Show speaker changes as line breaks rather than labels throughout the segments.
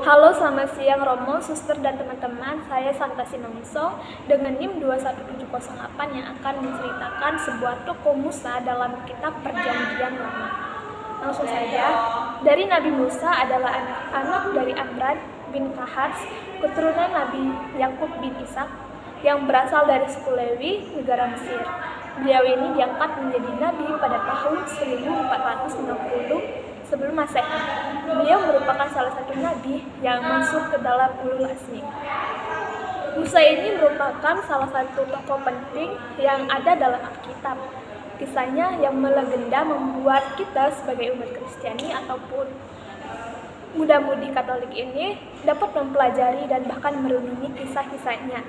Halo, selamat siang Romo, suster dan teman-teman. Saya Santasi Mangiso dengan NIM 21708 yang akan menceritakan sebuah tokoh Musa dalam kitab Perjanjian Lama. Langsung saja, dari Nabi Musa adalah anak-anak dari Amran bin Kahats, keturunan Nabi Yakub bin Ishak yang berasal dari suku Lewi, negara Mesir. Beliau ini diangkat menjadi nabi pada tahun 1460 sebelum Masehi. Beliau merupakan salah satu nabi yang masuk ke dalam ulul azmi. Musa ini merupakan salah satu tokoh penting yang ada dalam Alkitab. Kisahnya yang melegenda membuat kita sebagai umat Kristiani ataupun muda-mudi Katolik ini dapat mempelajari dan bahkan merenungi kisah-kisahnya.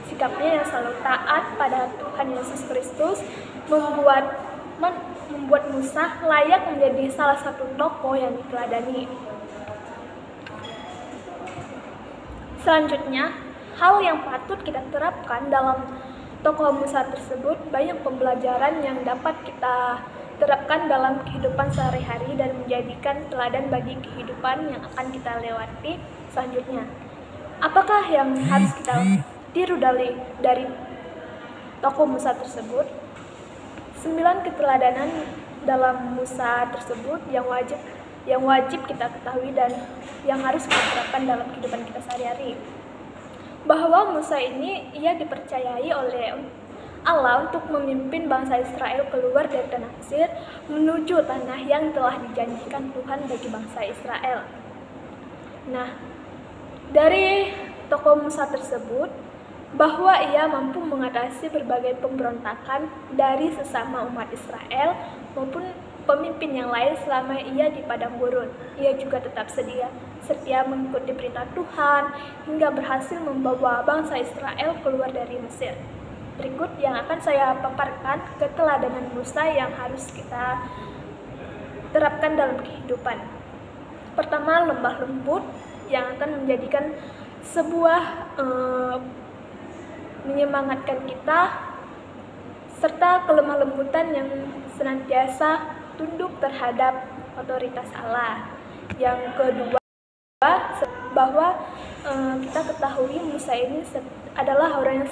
Sikapnya yang selalu taat pada Tuhan Yesus Kristus membuat Musa layak menjadi salah satu tokoh yang diteladani. Selanjutnya, hal yang patut kita terapkan dalam tokoh Musa tersebut, banyak pembelajaran yang dapat kita terapkan dalam kehidupan sehari-hari dan menjadikan teladan bagi kehidupan yang akan kita lewati selanjutnya. Apakah yang harus kita tiru dari tokoh Musa tersebut? 9 keteladanan dalam Musa tersebut yang wajib kita ketahui dan yang harus kita terapkan dalam kehidupan kita sehari-hari. Bahwa Musa ini ia dipercayai oleh Allah untuk memimpin bangsa Israel keluar dari tanah Mesir menuju tanah yang telah dijanjikan Tuhan bagi bangsa Israel. Nah, dari tokoh Musa tersebut, bahwa ia mampu mengatasi berbagai pemberontakan dari sesama umat Israel maupun pemimpin yang lain selama ia di padang gurun. Ia juga tetap setia mengikuti perintah Tuhan hingga berhasil membawa bangsa Israel keluar dari Mesir. Berikut yang akan saya paparkan keteladanan Musa yang harus kita terapkan dalam kehidupan. Pertama, lembah lembut yang akan menjadikan sebuah menyemangatkan kita, serta kelemah lembutan yang senantiasa tunduk terhadap otoritas Allah. Yang kedua, bahwa kita ketahui Musa ini adalah orang yang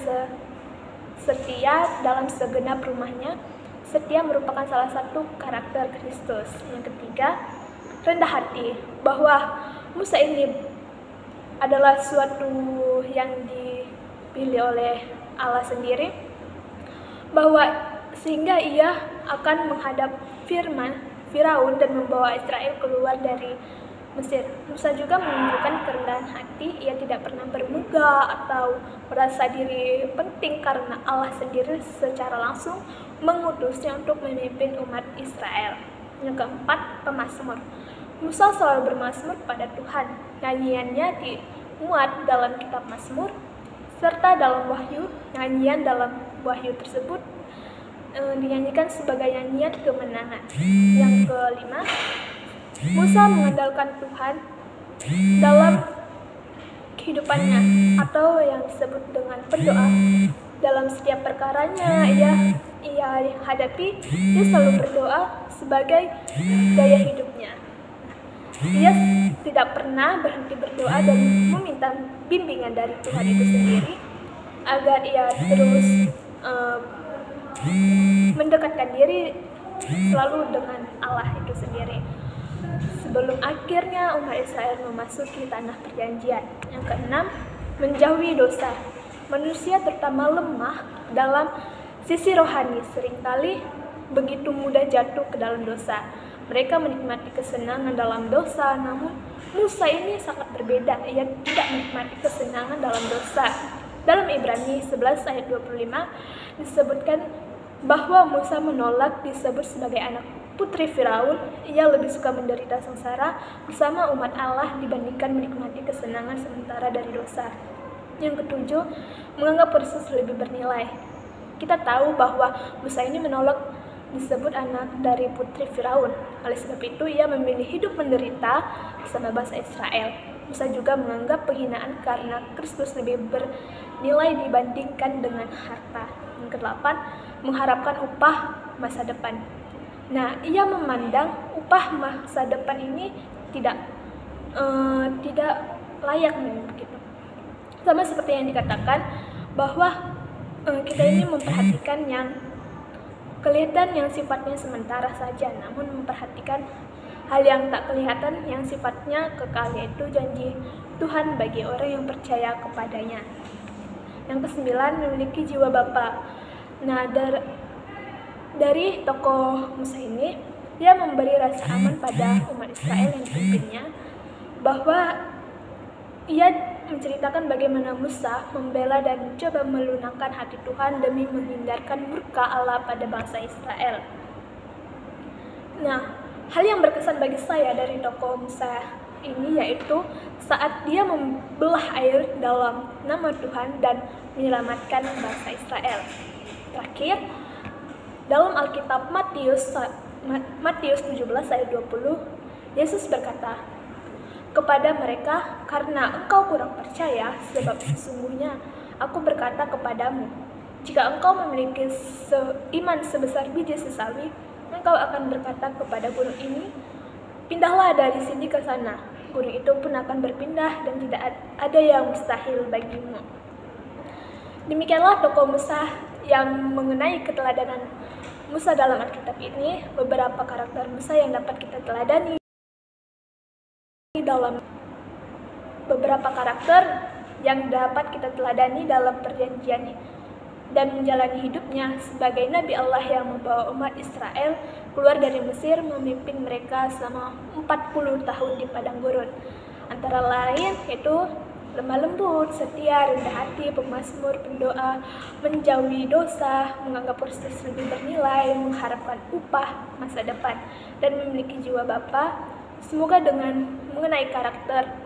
setia dalam segenap rumahnya. Setia merupakan salah satu karakter Kristus. Yang ketiga, rendah hati, bahwa Musa ini adalah suatu yang dipilih oleh Allah sendiri, bahwa sehingga ia akan menghadap Firaun dan membawa Israel keluar dari Mesir. Musa juga menunjukkan kerendahan hati. Ia tidak pernah bermegah atau merasa diri penting karena Allah sendiri secara langsung mengutusnya untuk memimpin umat Israel. Yang keempat, pemazmur. Musa selalu bermazmur pada Tuhan. Nyanyiannya dimuat dalam kitab Mazmur serta dalam Wahyu. Nyanyian dalam Wahyu tersebut dinyanyikan sebagai nyanyian kemenangan. Yang kelima, Musa mengandalkan Tuhan dalam kehidupannya atau yang disebut dengan pendoa. Dalam setiap perkaranya ia hadapi, dia selalu berdoa sebagai gaya hidupnya. Ia tidak pernah berhenti berdoa dan meminta bimbingan dari Tuhan itu sendiri agar ia terus mendekatkan diri selalu dengan Allah itu sendiri sebelum akhirnya umat Israel memasuki tanah perjanjian. Yang keenam, menjauhi dosa. Manusia terutama lemah dalam sisi rohani, seringkali begitu mudah jatuh ke dalam dosa. Mereka menikmati kesenangan dalam dosa, namun Musa ini sangat berbeda. Ia tidak menikmati kesenangan dalam dosa. Dalam Ibrani 11 ayat 25 disebutkan bahwa Musa menolak disebut sebagai anak putri Firaun. Ia lebih suka menderita sengsara bersama umat Allah dibandingkan menikmati kesenangan sementara dari dosa. Yang ketujuh, menganggap Kristus lebih bernilai. Kita tahu bahwa Musa ini menolak disebut anak dari putri Firaun. Oleh sebab itu, ia memilih hidup menderita bersama bangsa Israel. Musa juga menganggap penghinaan karena Kristus lebih bernilai dibandingkan dengan harta. Yang kedelapan, mengharapkan upah masa depan. Nah, ia memandang upah masa depan ini tidak layaknya begitu. Sama seperti yang dikatakan bahwa kita ini memperhatikan yang kelihatan yang sifatnya sementara saja, namun memperhatikan hal yang tak kelihatan yang sifatnya kekal, yaitu janji Tuhan bagi orang yang percaya kepadanya. Yang kesembilan, memiliki jiwa Bapa. Nah, dari tokoh Musa ini, dia memberi rasa aman pada umat Israel yang dipimpinnya, bahwa ia menceritakan bagaimana Musa membela dan mencoba melunakkan hati Tuhan demi menghindarkan murka Allah pada bangsa Israel. Nah, hal yang berkesan bagi saya dari tokoh Musa ini yaitu saat dia membelah air dalam nama Tuhan dan menyelamatkan bangsa Israel. Terakhir, dalam Alkitab Matius 17 ayat 20, Yesus berkata kepada mereka, "Karena engkau kurang percaya, sebab sesungguhnya aku berkata kepadamu, jika engkau memiliki iman sebesar biji sesawi, engkau akan berkata kepada gunung ini, pindahlah dari sini ke sana. Gunung itu pun akan berpindah dan tidak ada yang mustahil bagimu." Demikianlah tokoh Musa yang mengenai keteladanan Musa dalam Alkitab ini. Beberapa karakter Musa yang dapat kita teladani dalam perjanjian dan menjalani hidupnya sebagai Nabi Allah yang membawa umat Israel keluar dari Mesir, memimpin mereka selama 40 tahun di padang gurun. Antara lain yaitu lemah lembut, setia, rendah hati, pemazmur, pendoa, menjauhi dosa, menganggap proses lebih bernilai, mengharapkan upah masa depan, dan memiliki jiwa Bapa. Semoga dengan mengenai karakter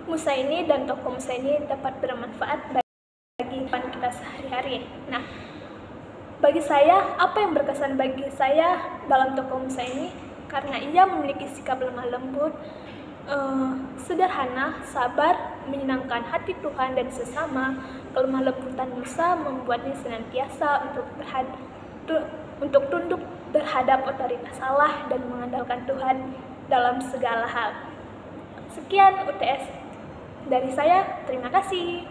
Musa ini dan tokoh Musa ini dapat bermanfaat bagi kehidupan kita sehari-hari. Nah, bagi saya, apa yang berkesan bagi saya dalam tokoh Musa ini? Karena ia memiliki sikap lemah lembut, sederhana, sabar, menyenangkan hati Tuhan dan sesama. Kelemah lembutan Musa membuatnya senantiasa untuk tunduk terhadap otoritas Allah dan mengandalkan Tuhan dalam segala hal. Sekian UTS dari saya, terima kasih.